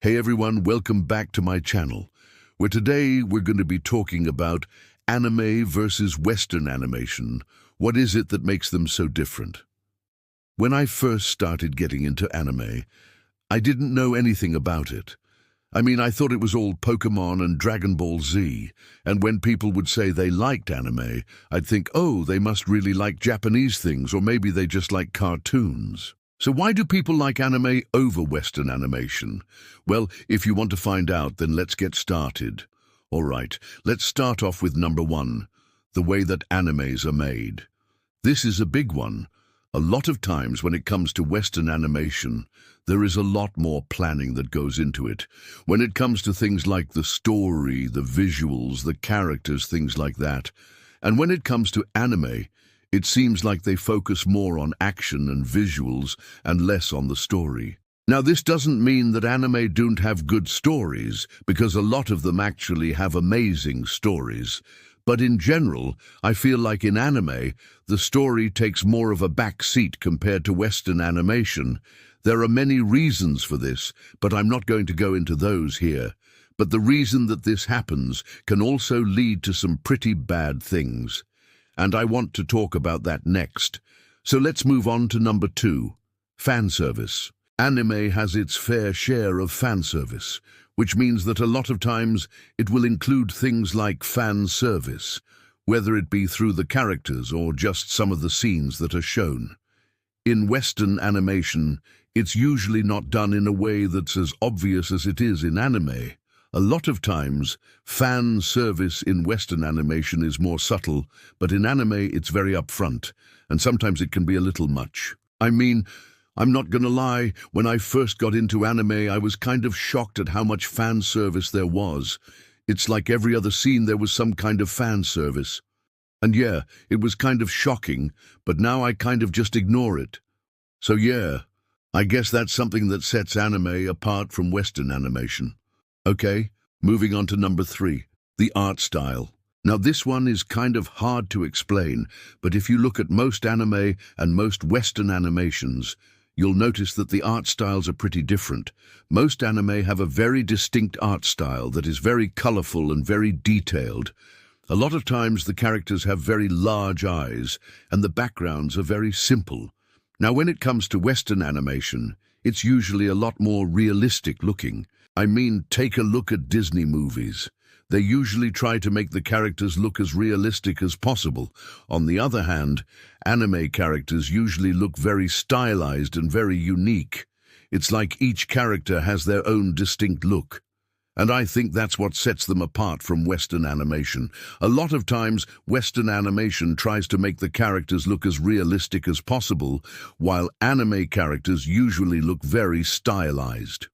Hey everyone, welcome back to my channel, where today we're going to be talking about anime versus Western animation. What is it that makes them so different? When I first started getting into anime, I didn't know anything about it. I thought it was all Pokemon and Dragon Ball Z, and when people would say they liked anime, I'd think, oh, they must really like Japanese things, or maybe they just like cartoons. So why do people like anime over Western animation? Well, if you want to find out, then let's get started. All right, let's start off with number one, the way that animes are made. This is a big one. A lot of times when it comes to Western animation, there is a lot more planning that goes into it. When it comes to things like the story, the visuals, the characters, things like that. And when it comes to anime, it seems like they focus more on action and visuals and less on the story. Now, this doesn't mean that anime don't have good stories, because a lot of them actually have amazing stories. But in general, I feel like in anime, the story takes more of a back seat compared to Western animation. There are many reasons for this, but I'm not going to go into those here. But the reason that this happens can also lead to some pretty bad things. And I want to talk about that next. So let's move on to number two, fan service. Anime has its fair share of fan service, which means that a lot of times it will include things like fan service, whether it be through the characters or just some of the scenes that are shown. In Western animation, it's usually not done in a way that's as obvious as it is in anime. A lot of times, fan service in Western animation is more subtle, but in anime it's very upfront, and sometimes it can be a little much. I'm not gonna lie, when I first got into anime, I was kind of shocked at how much fan service there was. It's like every other scene there was some kind of fan service. And yeah, it was kind of shocking, but now I kind of just ignore it. So yeah, I guess that's something that sets anime apart from Western animation. Okay, moving on to number three, the art style. Now this one is kind of hard to explain, but if you look at most anime and most Western animations, you'll notice that the art styles are pretty different. Most anime have a very distinct art style that is very colorful and very detailed. A lot of times the characters have very large eyes, and the backgrounds are very simple. Now when it comes to Western animation, it's usually a lot more realistic looking. Take a look at Disney movies. They usually try to make the characters look as realistic as possible. On the other hand, anime characters usually look very stylized and very unique. It's like each character has their own distinct look. And I think that's what sets them apart from Western animation. A lot of times, Western animation tries to make the characters look as realistic as possible, while anime characters usually look very stylized.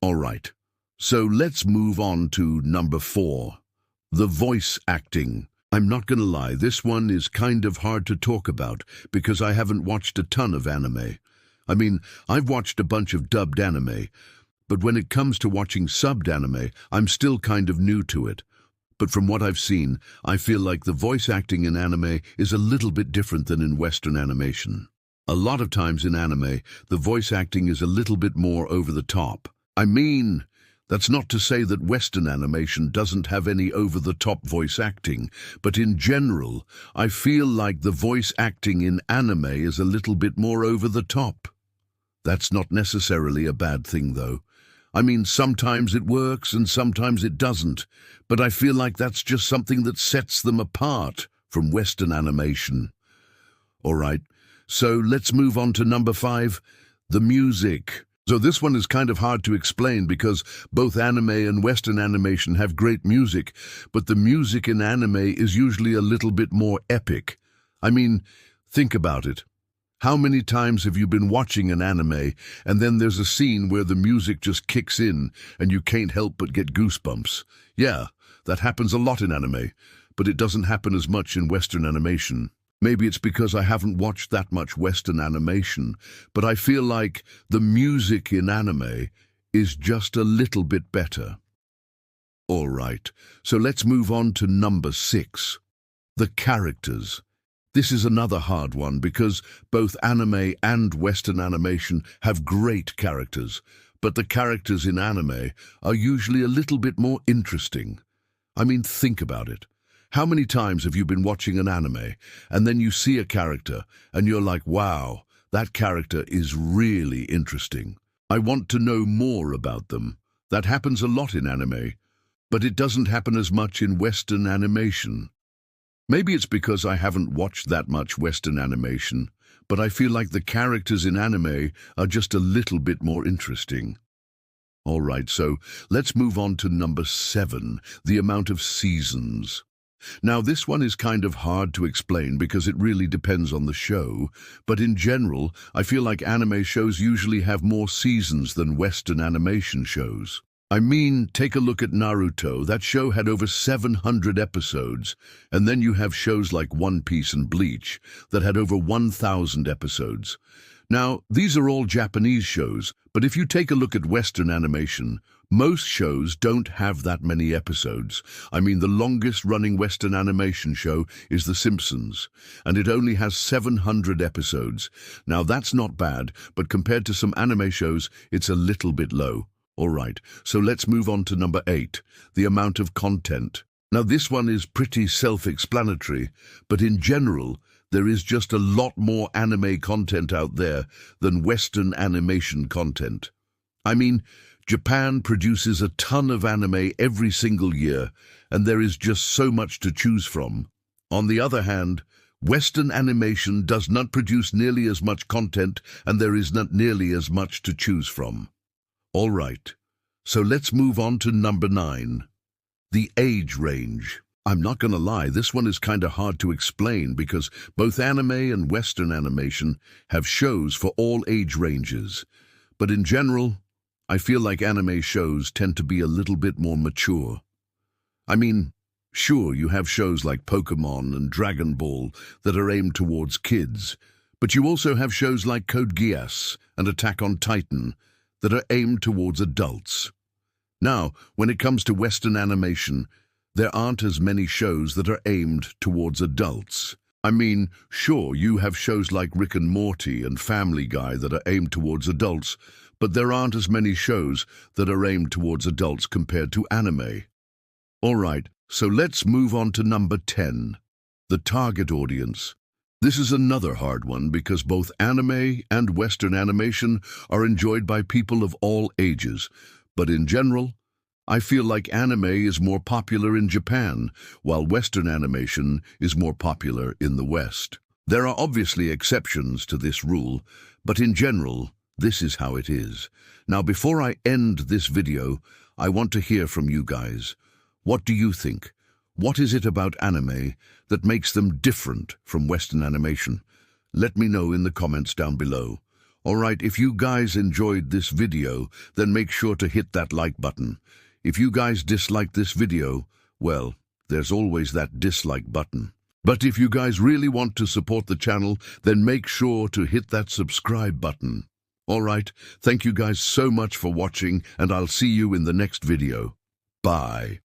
All right. So let's move on to number four, the voice acting. I'm not gonna lie, this one is kind of hard to talk about because I haven't watched a ton of anime. I've watched a bunch of dubbed anime, but when it comes to watching subbed anime, I'm still kind of new to it. But from what I've seen, I feel like the voice acting in anime is a little bit different than in Western animation. A lot of times in anime, the voice acting is a little bit more over the top. That's not to say that Western animation doesn't have any over-the-top voice acting, but in general, I feel like the voice acting in anime is a little bit more over the top. That's not necessarily a bad thing, though. Sometimes it works and sometimes it doesn't, but I feel like that's just something that sets them apart from Western animation. All right, so let's move on to number five, the music. So this one is kind of hard to explain because both anime and Western animation have great music, but the music in anime is usually a little bit more epic. Think about it. How many times have you been watching an anime and then there's a scene where the music just kicks in and you can't help but get goosebumps? Yeah, that happens a lot in anime, but it doesn't happen as much in Western animation. Maybe it's because I haven't watched that much Western animation, but I feel like the music in anime is just a little bit better. All right, so let's move on to number six, the characters. This is another hard one because both anime and Western animation have great characters, but the characters in anime are usually a little bit more interesting. I mean, think about it. How many times have you been watching an anime and then you see a character and you're like, wow, that character is really interesting. I want to know more about them. That happens a lot in anime, but it doesn't happen as much in Western animation. Maybe it's because I haven't watched that much Western animation, but I feel like the characters in anime are just a little bit more interesting. All right, so let's move on to number 7, the amount of seasons. Now, this one is kind of hard to explain because it really depends on the show, but in general, I feel like anime shows usually have more seasons than Western animation shows. I mean, take a look at Naruto. That show had over 700 episodes, and then you have shows like One Piece and Bleach that had over 1,000 episodes. Now, these are all Japanese shows, but if you take a look at Western animation, most shows don't have that many episodes. I mean, the longest-running Western animation show is The Simpsons, and it only has 700 episodes. Now, that's not bad, but compared to some anime shows, it's a little bit low. All right, so let's move on to number 8, the amount of content. Now, this one is pretty self-explanatory, but in general, there is just a lot more anime content out there than Western animation content. I mean, Japan produces a ton of anime every single year, and there is just so much to choose from. On the other hand, Western animation does not produce nearly as much content, and there is not nearly as much to choose from. All right, so let's move on to number 9, the age range. I'm not gonna lie, this one is kinda hard to explain because both anime and Western animation have shows for all age ranges. But in general, I feel like anime shows tend to be a little bit more mature. I mean, sure, you have shows like Pokémon and Dragon Ball that are aimed towards kids, but you also have shows like Code Geass and Attack on Titan that are aimed towards adults. Now, when it comes to Western animation, there aren't as many shows that are aimed towards adults. I mean, sure, you have shows like Rick and Morty and Family Guy that are aimed towards adults, but there aren't as many shows that are aimed towards adults compared to anime. All right, so let's move on to number 10, the target audience. This is another hard one because both anime and Western animation are enjoyed by people of all ages, but in general, I feel like anime is more popular in Japan, while Western animation is more popular in the West. There are obviously exceptions to this rule, but in general, this is how it is. Now, before I end this video, I want to hear from you guys. What do you think? What is it about anime that makes them different from Western animation? Let me know in the comments down below. Alright, if you guys enjoyed this video, then make sure to hit that like button. If you guys disliked this video, well, there's always that dislike button. But if you guys really want to support the channel, then make sure to hit that subscribe button. Alright, thank you guys so much for watching, and I'll see you in the next video. Bye.